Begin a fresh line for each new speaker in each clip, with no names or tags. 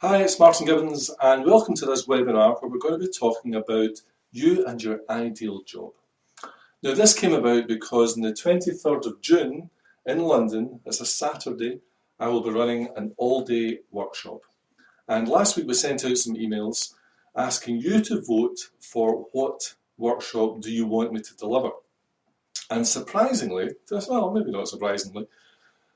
Hi, it's Martin Gibbons and welcome to this webinar where we're going to be talking about you and your ideal job. Now this came about because on the 23rd of June in London, it's a Saturday, I will be running an all-day workshop. And last week we sent out some emails asking you to vote for what workshop do you want me to deliver. And surprisingly, well maybe not surprisingly,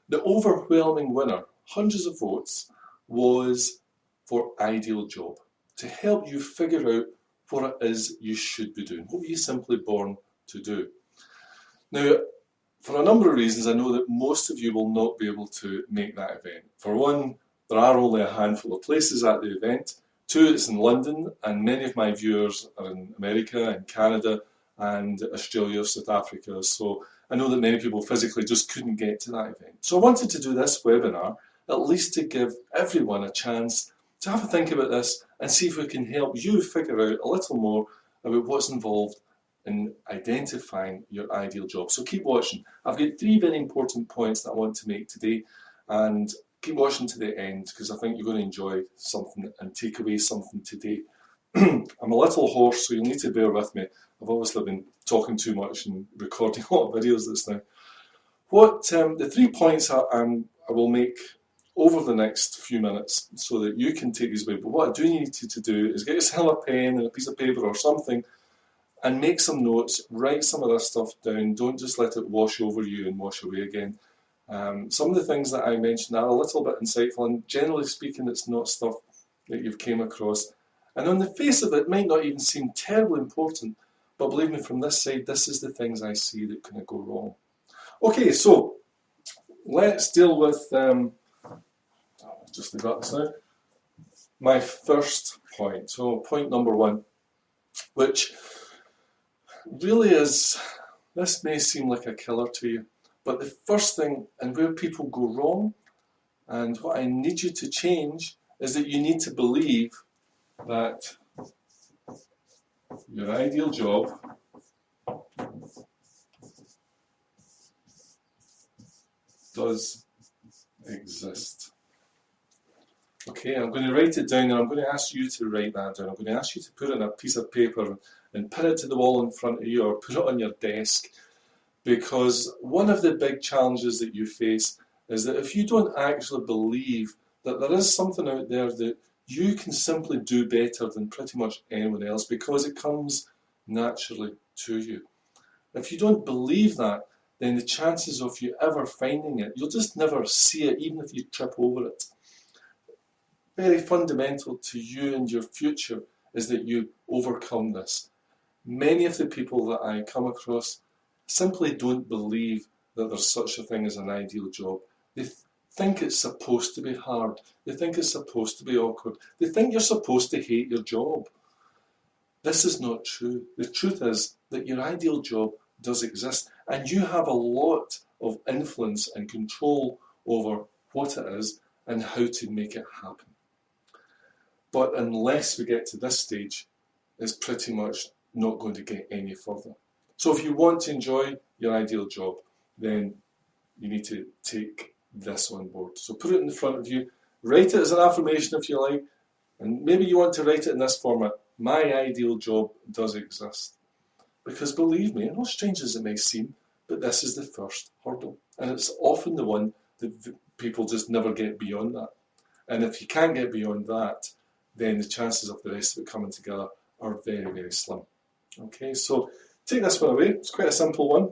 the overwhelming winner, hundreds of votes, was for ideal job, to help you figure out what it is you should be doing, what were you simply born to do. Now, for a number of reasons, I know that most of you will not be able to make that event. For one, there are only a handful of places at the event. Two, it's in London, and many of my viewers are in America and Canada and Australia, South Africa, so I know that many people physically just couldn't get to that event. So I wanted to do this webinar at least to give everyone a chance to have a think about this and see if we can help you figure out a little more about what's involved in identifying your ideal job. So keep watching. I've got three very important points that I want to make today, and keep watching to the end because I think you're going to enjoy something and take away something today. I'm a little hoarse, so you'll need to bear with me. I've obviously been talking too much and recording a lot of videos this time. The 3 points I will make over the next few minutes so that you can take these away. But what I do need you to do is get yourself a pen and a piece of paper or something and make some notes, write some of this stuff down. Don't just let it wash over you and wash away again. Some of the things that I mentioned are a little bit insightful, and generally speaking it's not stuff that you've came across. And on the face of it might not even seem terribly important, but believe me, from this side, this is the things I see that can go wrong. Okay, so let's deal with just leave that now. My first point, so point number one, which really is, this may seem like a killer to you, but the first thing and where people go wrong and what I need you to change is that you need to believe that your ideal job does exist. Okay, I'm going to write it down and I'm going to ask you to write that down. I'm going to ask you to put it on a piece of paper and pin it to the wall in front of you or put it on your desk, because one of the big challenges that you face is that if you don't actually believe that there is something out there that you can simply do better than pretty much anyone else because it comes naturally to you. If you don't believe that, then the chances of you ever finding it, you'll just never see it even if you trip over it. Very fundamental to you and your future is that you overcome this. Many of the people that I come across simply don't believe that there's such a thing as an ideal job. They think it's supposed to be hard. They think it's supposed to be awkward. They think you're supposed to hate your job. This is not true. The truth is that your ideal job does exist, and you have a lot of influence and control over what it is and how to make it happen. But unless we get to this stage, it's pretty much not going to get any further. So if you want to enjoy your ideal job, then you need to take this on board. So put it in front of you, write it as an affirmation if you like, and maybe you want to write it in this format: my ideal job does exist. Because believe me, and as strange as it may seem, but this is the first hurdle. And it's often the one that people just never get beyond that. And if you can't get beyond that, then the chances of the rest of it coming together are very, very slim. Okay, so take this one away. It's quite a simple one.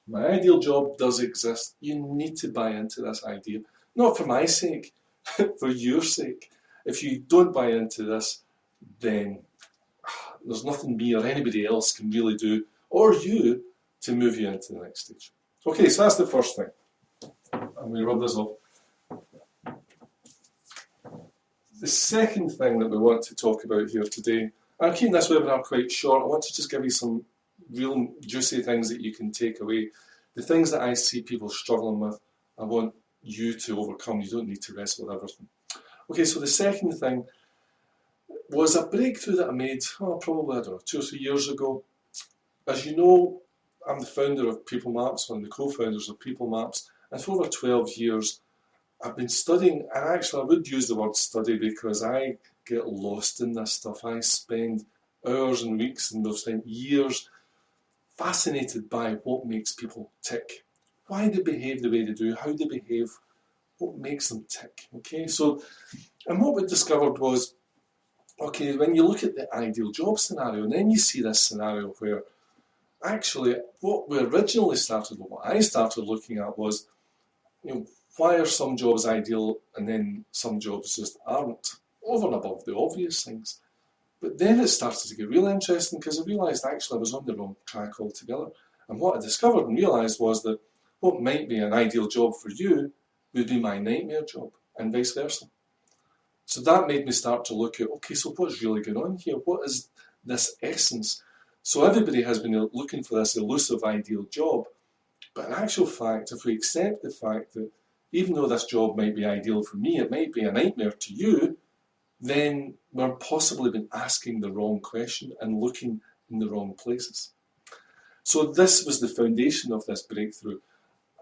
My ideal job does exist. You need to buy into this idea. Not for my sake, for your sake. If you don't buy into this, then there's nothing me or anybody else can really do, or you, to move you into the next stage. Okay, so that's the first thing. I'm going to rub this off. The second thing that we want to talk about here today, I'm keeping this webinar quite short. I want to just give you some real juicy things that you can take away. The things that I see people struggling with, I want you to overcome. You don't need to wrestle with everything. Okay, so the second thing was a breakthrough that I made, probably, I don't know, 2 or 3 years ago. As you know, I'm the founder of People Maps, one of the co-founders of People Maps, and for over 12 years I've been studying, and actually I would use the word study because I get lost in this stuff. I spend hours and weeks, and we've spent years fascinated by what makes people tick, why they behave the way they do, how they behave, what makes them tick. Okay, so, and what we discovered was, okay, when you look at the ideal job scenario, and then you see this scenario where actually what we originally started with, what I started looking at was, why are some jobs ideal and then some jobs just aren't, over and above the obvious things. But then it started to get really interesting because I realised actually I was on the wrong track altogether. And what I discovered and realised was that what might be an ideal job for you would be my nightmare job, and vice versa. So that made me start to look at, okay, so what's really going on here? What is this essence? So everybody has been looking for this elusive ideal job, but in actual fact, if we accept the fact that even though this job might be ideal for me, it might be a nightmare to you, then we're possibly been asking the wrong question and looking in the wrong places. So this was the foundation of this breakthrough.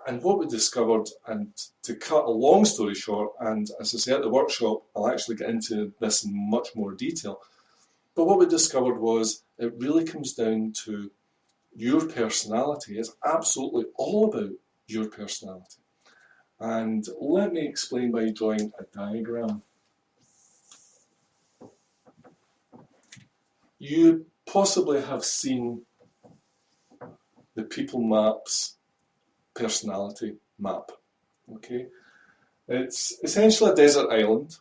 And what we discovered, and to cut a long story short, and as I say at the workshop, I'll actually get into this in much more detail, but what we discovered was it really comes down to your personality. It's absolutely all about your personality. And let me explain by drawing a diagram. You possibly have seen the People Maps personality map. Okay, it's essentially a desert island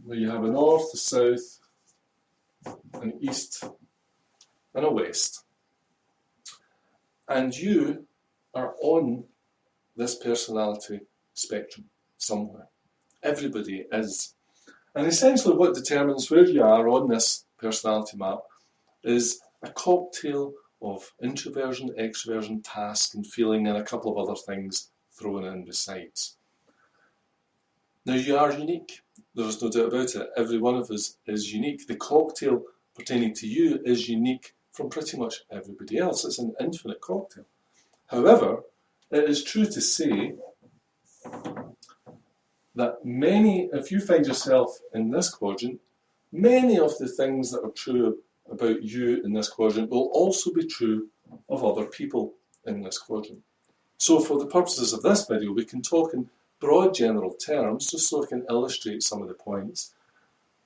where you have a north, a south, an east, and a west. And you are on this personality spectrum somewhere. Everybody is. And essentially what determines where you are on this personality map is a cocktail of introversion, extroversion, task and feeling, and a couple of other things thrown in besides. Now you are unique. There's no doubt about it. Every one of us is unique. The cocktail pertaining to you is unique from pretty much everybody else. It's an infinite cocktail. However, it is true to say that if you find yourself in this quadrant, many of the things that are true about you in this quadrant will also be true of other people in this quadrant. So for the purposes of this video, we can talk in broad general terms, just so I can illustrate some of the points.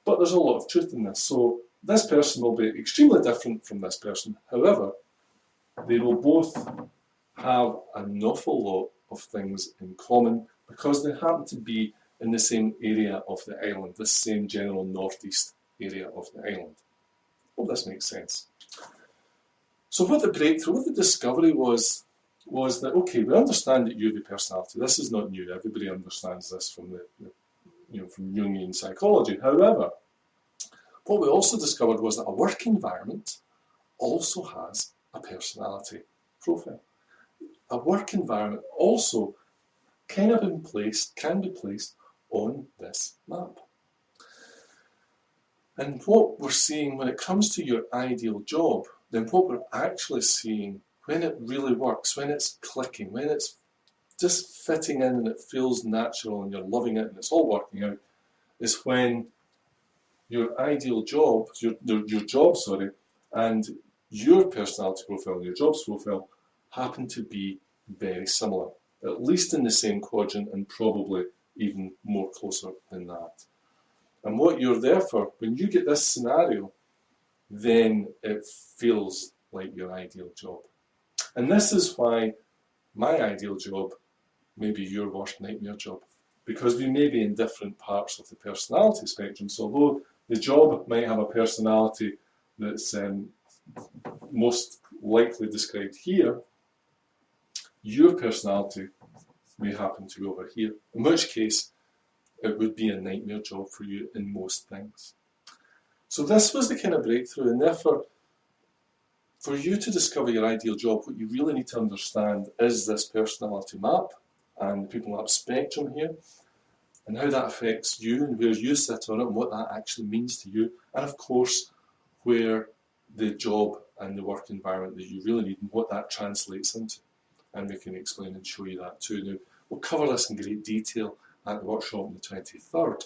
But there's a lot of truth in this. So this person will be extremely different from this person. However, they will both have an awful lot of things in common because they happen to be in the same area of the island, this same general northeast area of the island. Hope this makes sense. So what the breakthrough, what the discovery was that, okay, we understand that you have a personality. This is not new. Everybody understands this from from Jungian psychology. However, what we also discovered was that a work environment also has a personality profile. A work environment also can be placed on this map. And what we're seeing when it comes to your ideal job, then what we're actually seeing when it really works, when it's clicking, when it's just fitting in and it feels natural and you're loving it and it's all working out, is when your ideal job, your job, and your personality profile and your job's profile happen to be very similar, at least in the same quadrant and probably even more closer than that. And what you're there for, when you get this scenario, then it feels like your ideal job. And this is why my ideal job may be your worst nightmare job, because we may be in different parts of the personality spectrum. So although the job might have a personality that's most likely described here, your personality may happen to be over here, in which case it would be a nightmare job for you in most things. So this was the kind of breakthrough, and therefore for you to discover your ideal job, what you really need to understand is this personality map and the people map spectrum here, and how that affects you and where you sit on it and what that actually means to you, and of course where the job and the work environment that you really need and what that translates into. And we can explain and show you that too. Now, We'll cover this in great detail at the workshop on the 23rd.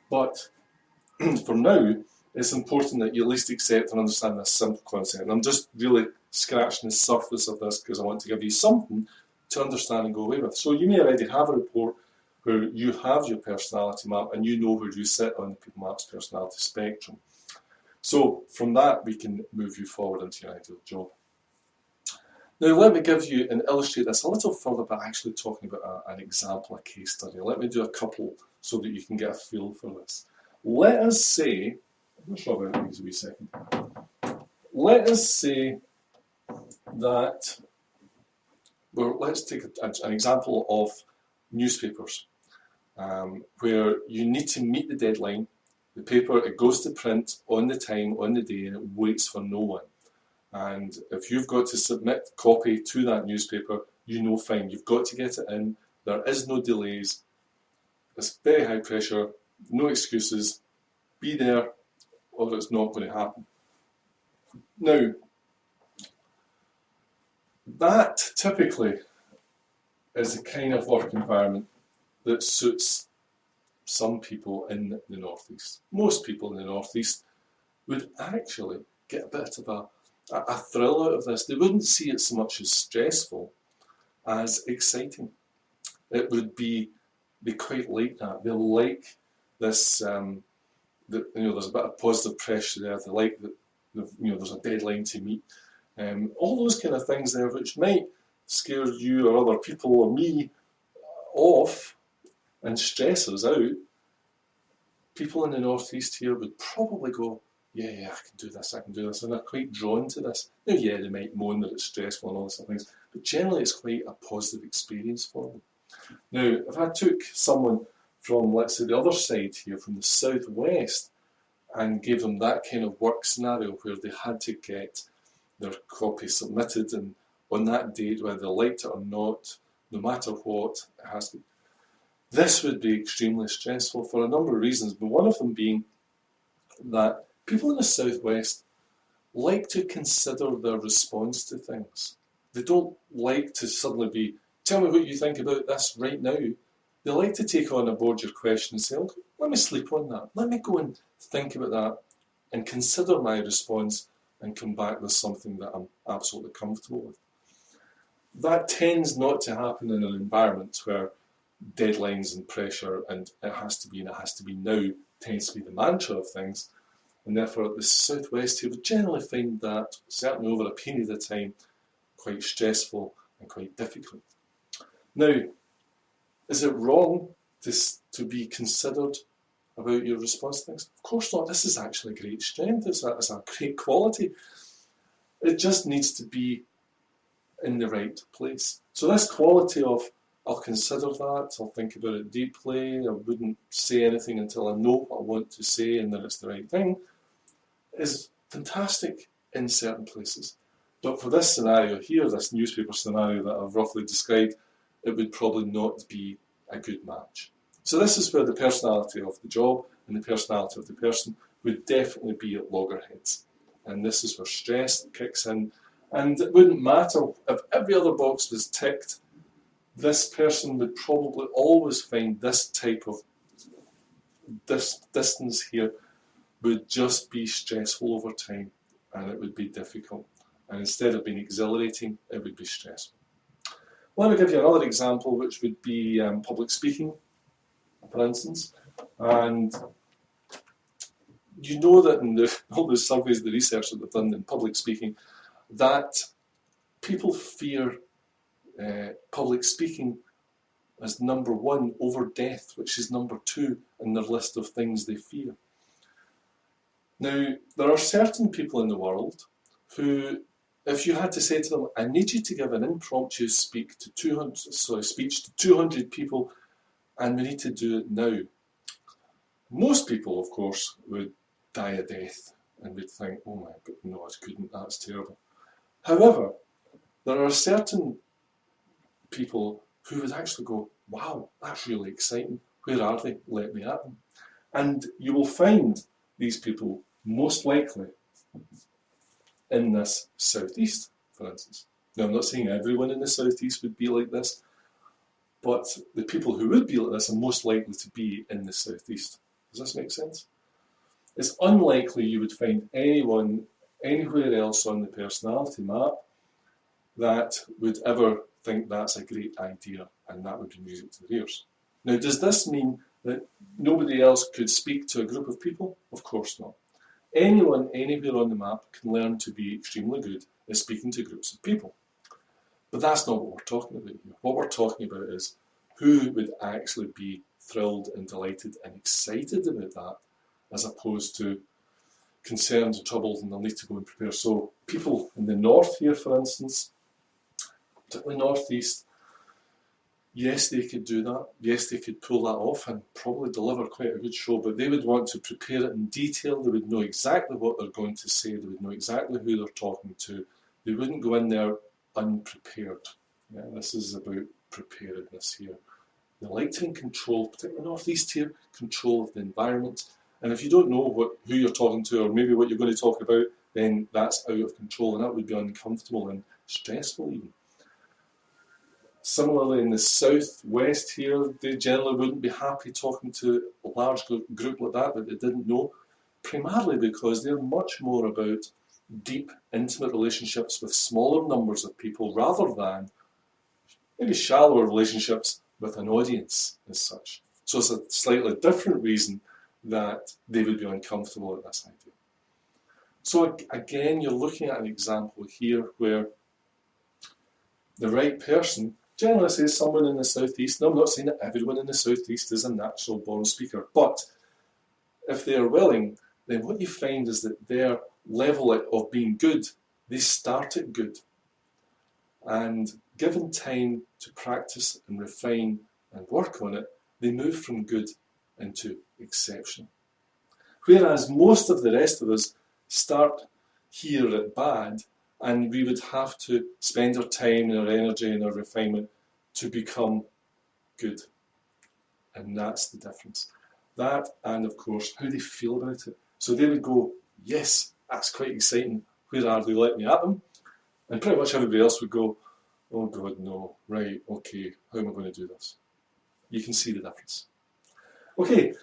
But for now, it's important that you at least accept and understand this simple concept. And I'm just really scratching the surface of this because I want to give you something to understand and go away with. So you may already have a report where you have your personality map and you know where you sit on the People Maps personality spectrum. So from that, we can move you forward into your ideal job. Now let me give you and illustrate this a little further by actually talking about an example, a case study. Let me do a couple so that you can get a feel for this. Let us say, I'm not sure about these a wee second. Let us say that, well, let's take an example of newspapers where you need to meet the deadline. The paper, it goes to print on the time, on the day, and it waits for no one. And if you've got to submit copy to that newspaper, you know fine, you've got to get it in, there is no delays, it's very high pressure, no excuses, be there or it's not going to happen. Now, that typically is the kind of work environment that suits some people in the Northeast. Most people in the Northeast would actually get a bit of a thrill out of this. They wouldn't see it so much as stressful as exciting. It would be quite like that. They like this, there's a bit of positive pressure there. They like that, there's a deadline to meet. All those kind of things there which might scare you or other people or me off and stress us out. People in the Northeast here would probably go, yeah, I can do this, and they're quite drawn to this. Now, yeah, they might moan that it's stressful and all those things, but generally it's quite a positive experience for them. Now, if I took someone from, let's say, the other side here, from the southwest, and gave them that kind of work scenario where they had to get their copy submitted and on that date, whether they liked it or not, no matter what, it has to. This would be extremely stressful for a number of reasons, but one of them being that people in the southwest like to consider their response to things. They don't like to suddenly be, tell me what you think about this right now. They like to take on board your question and say, okay, let me sleep on that. Let me go and think about that and consider my response and come back with something that I'm absolutely comfortable with. That tends not to happen in an environment where deadlines and pressure and it has to be now tends to be the mantra of things. And therefore, the southwest here would generally find that, certainly over a period of time, quite stressful and quite difficult. Now, is it wrong to be considered about your response to things? Of course not. This is actually a great strength. It's a great quality. It just needs to be in the right place. So this quality of, I'll consider that, I'll think about it deeply, I wouldn't say anything until I know what I want to say and that it's the right thing, is fantastic in certain places. But for this scenario here, this newspaper scenario that I've roughly described, it would probably not be a good match. So this is where the personality of the job and the personality of the person would definitely be at loggerheads. And this is where stress kicks in. And it wouldn't matter if every other box was ticked, this person would probably always find this type of distance here would just be stressful over time and it would be difficult. And instead of being exhilarating, it would be stressful. Let me give you another example, which would be public speaking, for instance. And you know that in all the surveys, the research that they've done in public speaking, that people fear public speaking as number one over death, which is number two in their list of things they fear. Now, there are certain people in the world who, if you had to say to them, I need you to give an impromptu speech to 200 people, and we need to do it now. Most people, of course, would die a death and would think, oh my God, no, I couldn't, that's terrible. However, there are certain people who would actually go, wow, that's really exciting. Where are they? Let me at them. And you will find these people most likely in this southeast, for instance. Now, I'm not saying everyone in the southeast would be like this, but the people who would be like this are most likely to be in the southeast. Does this make sense? It's unlikely you would find anyone anywhere else on the personality map that would ever think that's a great idea and that would be music to their ears. Now, does this mean that nobody else could speak to a group of people? Of course not. Anyone anywhere on the map can learn to be extremely good at speaking to groups of people. But that's not what we're talking about here. What we're talking about is who would actually be thrilled and delighted and excited about that, as opposed to concerned and troubled and they'll need to go and prepare. So people in the north here, for instance, particularly northeast, yes, they could do that. Yes, they could pull that off and probably deliver quite a good show, but they would want to prepare it in detail. They would know exactly what they're going to say. They would know exactly who they're talking to. They wouldn't go in there unprepared. Yeah, this is about preparedness here. They like to in control, particularly northeast here, control of the environment. And if you don't know who you're talking to or maybe what you're going to talk about, then that's out of control and that would be uncomfortable and stressful even. Similarly, in the southwest here, they generally wouldn't be happy talking to a large group like that they didn't know, primarily because they're much more about deep, intimate relationships with smaller numbers of people rather than maybe shallower relationships with an audience as such. So it's a slightly different reason that they would be uncomfortable at this idea. So again, you're looking at an example here where the right person generally says someone in the southeast. Now, I'm not saying that everyone in the southeast is a natural born speaker, but if they are willing, then what you find is that their level of being good, they start at good. And given time to practice and refine and work on it, they move from good into exceptional. Whereas most of the rest of us start here at bad, and we would have to spend our time and our energy and our refinement to become good. And that's the difference. That, and of course, how they feel about it. So they would go, yes, that's quite exciting. Where are they? Let me at them. And pretty much everybody else would go, oh God, no. Right, okay, how am I going to do this? You can see the difference. Okay,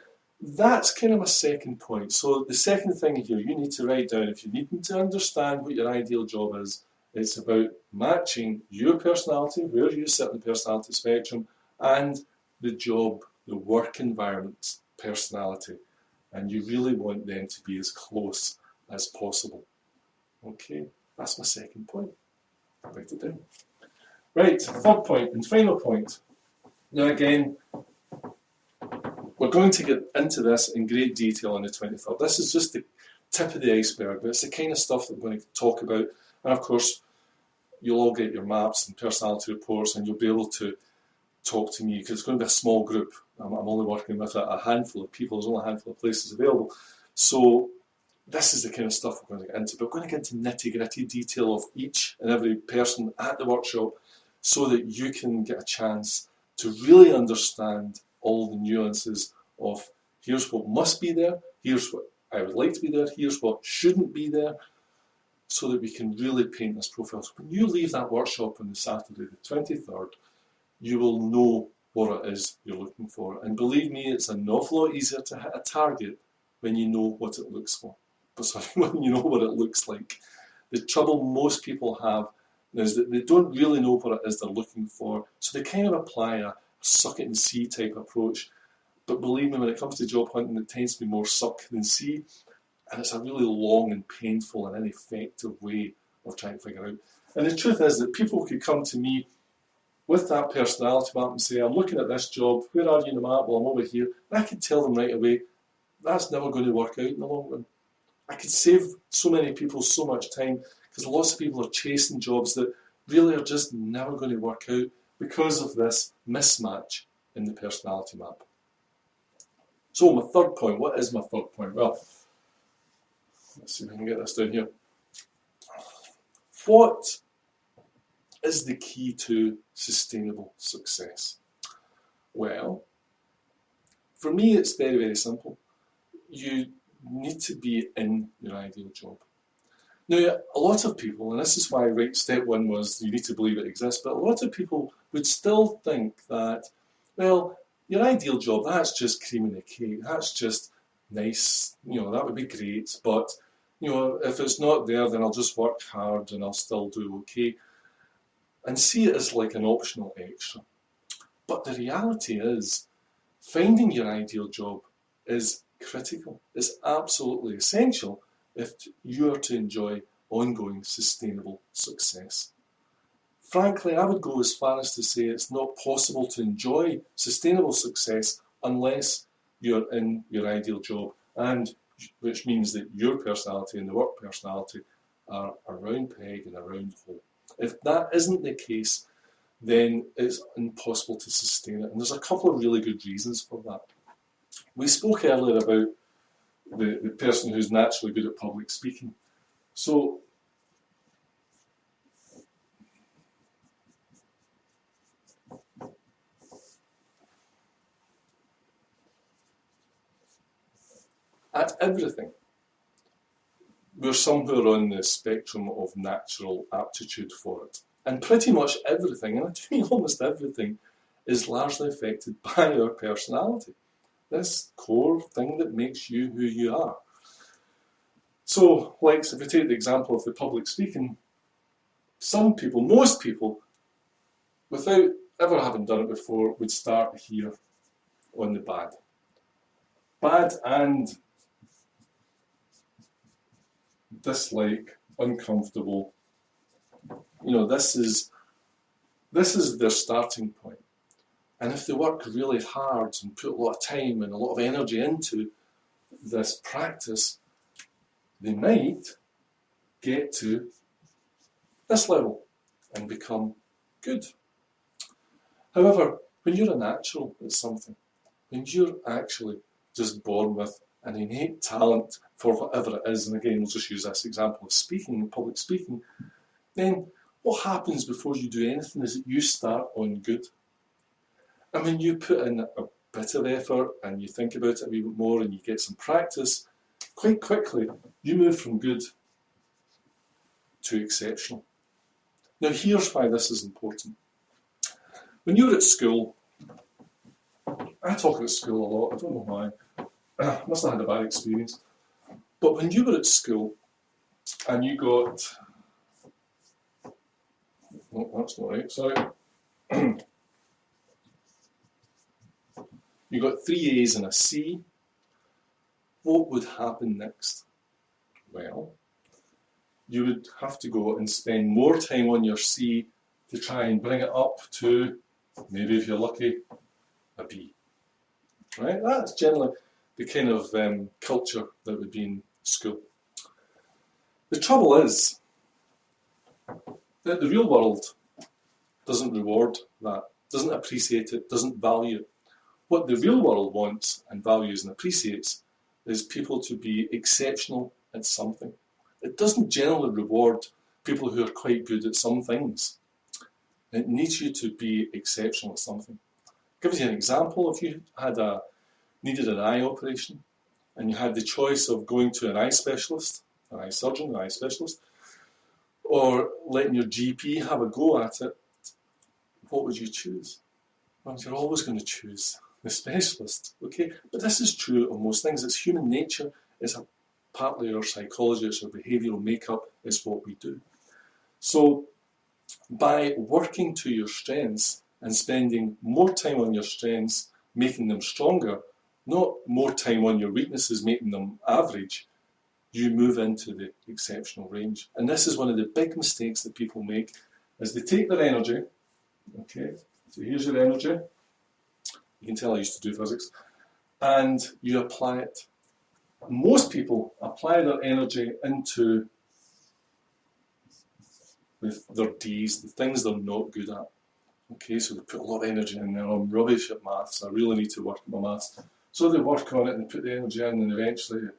that's kind of my second point. So the second thing here you need to write down, if you need to understand what your ideal job is, it's about matching your personality, where you sit in the personality spectrum, and the job, the work environment's personality. And you really want them to be as close as possible. Okay, that's my second point. I'll write it down. Right, third point and final point. Now again, we're going to get into this in great detail on the 23rd. This is just the tip of the iceberg, but it's the kind of stuff that we're going to talk about. And of course, you'll all get your maps and personality reports and you'll be able to talk to me because it's going to be a small group. I'm only working with a handful of people. There's only a handful of places available. So this is the kind of stuff we're going to get into. But we're going to get into nitty-gritty detail of each and every person at the workshop so that you can get a chance to really understand all the nuances of here's what must be there, here's what I would like to be there, here's what shouldn't be there, so that we can really paint this profile. So when you leave that workshop on the Saturday, the 23rd, you will know what it is you're looking for. And believe me, it's an awful lot easier to hit a target when you know what it looks for. But sorry, when you know what it looks like. The trouble most people have is that they don't really know what it is they're looking for, so they kind of apply a suck it and see type approach. But believe me, when it comes to job hunting, it tends to be more suck than see, and it's a really long and painful and ineffective way of trying to figure out. And the truth is that people could come to me with that personality map and say, I'm looking at this job, where are you in the map? Well, I'm over here. And I could tell them right away, that's never going to work out in the long run. I could save so many people so much time because lots of people are chasing jobs that really are just never going to work out because of this mismatch in the personality map. So my third point, what is my third point? Well, let's see if I can get this down here. What is the key to sustainable success? Well, for me it's very, very simple. You need to be in your ideal job. Now, a lot of people, and this is why step one was you need to believe it exists, but a lot of people would still think that, well, your ideal job, that's just cream in the cake, that's just nice, that would be great, but, if it's not there, then I'll just work hard and I'll still do okay. And see it as like an optional extra. But the reality is, finding your ideal job is critical. It's absolutely essential if you are to enjoy ongoing sustainable success. Frankly, I would go as far as to say it's not possible to enjoy sustainable success unless you're in your ideal job, and which means that your personality and the work personality are a round peg in a round hole. If that isn't the case, then it's impossible to sustain it. And there's a couple of really good reasons for that. We spoke earlier about the person who's naturally good at public speaking. So, at everything, we're somewhere on the spectrum of natural aptitude for it. And pretty much everything, and I mean almost everything, is largely affected by our personality. This core thing that makes you who you are. So, like, if we take the example of the public speaking, some people, most people, without ever having done it before, would start here on the bad. Bad and dislike, uncomfortable. This is their starting point. And if they work really hard and put a lot of time and a lot of energy into this practice, they might get to this level and become good. However, when you're a natural at something, when you're actually just born with an innate talent for whatever it is, and again, we'll just use this example of speaking, public speaking, then what happens before you do anything is that you start on good. And when you put in a bit of effort and you think about it a wee bit more and you get some practice, quite quickly you move from good to exceptional. Now here's why this is important. When you're at school, I talk about school a lot, I don't know why, I must have had a bad experience, but when you were at school and you got, oh, that's not right, sorry, you got 3 A's and a C, what would happen next? Well, you would have to go and spend more time on your C to try and bring it up to, maybe if you're lucky, a B. Right? That's generally the kind of culture that would be in school. The trouble is that the real world doesn't reward that, doesn't appreciate it, doesn't value it. What the real world wants and values and appreciates is people to be exceptional at something. It doesn't generally reward people who are quite good at some things. It needs you to be exceptional at something. I'll give you an example. If you needed an eye operation and you had the choice of going to an eye specialist, an eye surgeon, an eye specialist, or letting your GP have a go at it, what would you choose? Well, you're always going to choose the specialist, okay? But this is true of most things. It's human nature, it's partly our psychology, it's our behavioural makeup, it's what we do. So by working to your strengths and spending more time on your strengths, making them stronger, not more time on your weaknesses, making them average, you move into the exceptional range. And this is one of the big mistakes that people make, is they take their energy, okay, so here's your energy, you can tell I used to do physics, and you apply it. Most people apply their energy into their D's, the things they're not good at. Okay, so they put a lot of energy in there. I'm rubbish at maths, I really need to work at my maths. So they work on it and put the energy in, and eventually it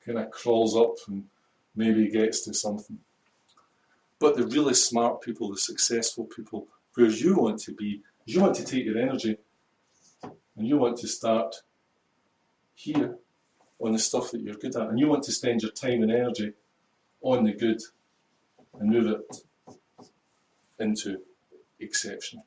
kind of crawls up and maybe gets to something. But the really smart people, the successful people, where you want to be, you want to take your energy and you want to start here on the stuff that you're good at, and you want to spend your time and energy on the good and move it into exceptional.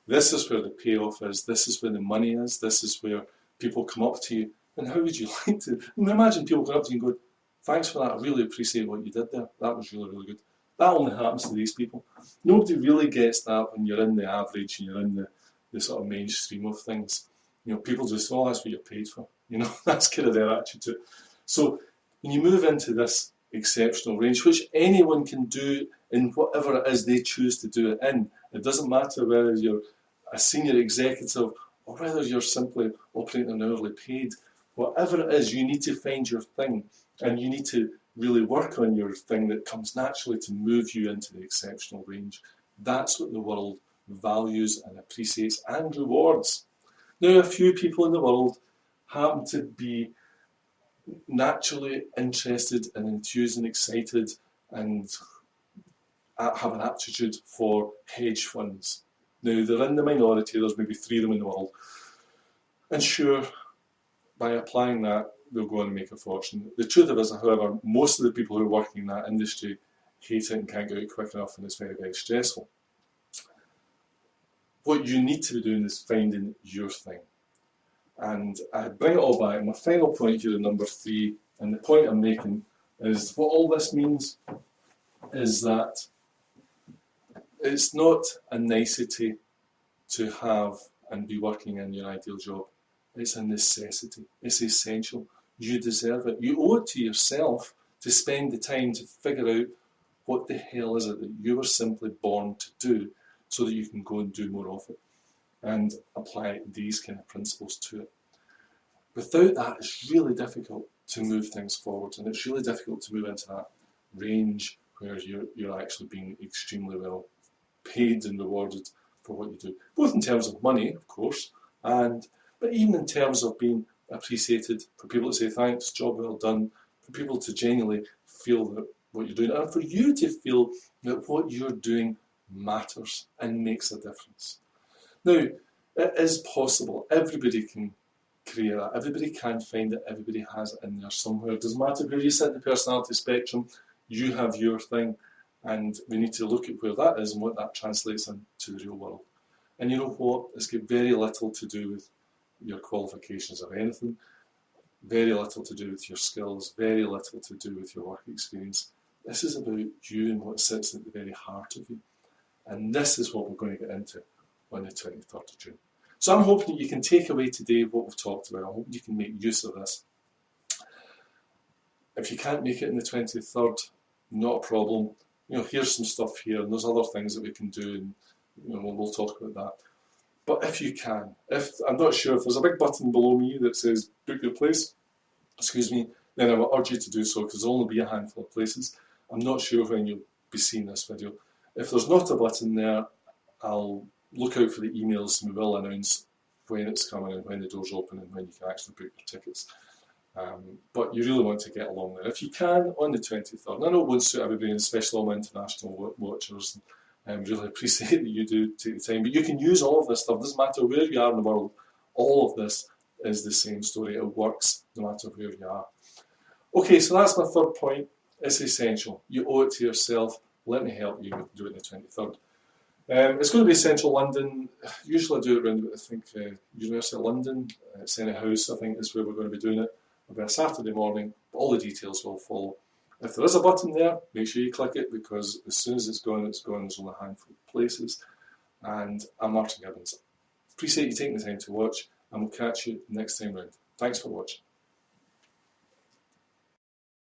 This is where the payoff is, this is where the money is, this is where people come up to you, and how would you like to, imagine people come up to you and go, thanks for that, I really appreciate what you did there, that was really, really good. That only happens to these people. Nobody really gets that when you're in the average and you're in the sort of mainstream of things. You know, people just, oh, that's what you're paid for. You know, that's kind of their attitude to it. So when you move into this exceptional range, which anyone can do in whatever it is they choose to do it in, it doesn't matter whether you're a senior executive or whether you're simply operating an hourly paid, whatever it is, you need to find your thing, and you need to really work on your thing that comes naturally to move you into the exceptional range. That's what the world values and appreciates and rewards. Now, a few people in the world happen to be naturally interested and enthused and excited and have an aptitude for hedge funds. Now, they're in the minority, there's maybe 3 of them in the world. And sure, by applying that, they'll go on and make a fortune. The truth of it is, however, most of the people who are working in that industry hate it and can't get out quick enough, and it's very, very stressful. What you need to be doing is finding your thing. And I bring it all back. My final point here, number 3, and the point I'm making is what all this means is that it's not a nicety to have and be working in your ideal job. It's a necessity. It's essential. You deserve it. You owe it to yourself to spend the time to figure out what the hell is it that you were simply born to do, so that you can go and do more of it and apply these kind of principles to it. Without that, it's really difficult to move things forward, and it's really difficult to move into that range where you're actually being extremely well paid and rewarded for what you do, both in terms of money, of course, but even in terms of being appreciated, for people to say thanks, job well done, for people to genuinely feel that what you're doing, and for you to feel that what you're doing matters and makes a difference. Now, it is possible. Everybody can create that. Everybody can find it. Everybody has it in there somewhere. It doesn't matter where you sit in the personality spectrum, you have your thing, and we need to look at where that is and what that translates into the real world. And you know what? It's got very little to do with your qualifications or anything, very little to do with your skills, very little to do with your work experience. This is about you and what sits at the very heart of you. And this is what we're going to get into on the 23rd of June. So I'm hoping that you can take away today what we've talked about. I hope you can make use of this. If you can't make it on the 23rd, not a problem. You know, here's some stuff here, and there's other things that we can do, and you know, we'll talk about that. But if you can, I'm not sure, if there's a big button below me that says book your place, then I would urge you to do so, because there'll only be a handful of places. I'm not sure when you'll be seeing this video. If there's not a button there, I'll look out for the emails, and we will announce when it's coming and when the doors open and when you can actually book your tickets. But you really want to get along there. If you can, on the 23rd. And I know it won't suit everybody, and especially all my international watchers. Really appreciate that you do take the time. But you can use all of this stuff. It doesn't matter where you are in the world. All of this is the same story. It works no matter where you are. Okay, so that's my 3rd point. It's essential. You owe it to yourself. Let me help you. You can do it on the 23rd. It's going to be central London. Usually I do it around, I think, University of London, Senate House, I think, is where we're going to be doing it. It'll be a Saturday morning. All the details will follow. If there is a button there, make sure you click it, because as soon as it's gone, it's gone. There's only a handful of places. And I'm Martin Gibbons. Appreciate you taking the time to watch, and we'll catch you next time round. Thanks for watching.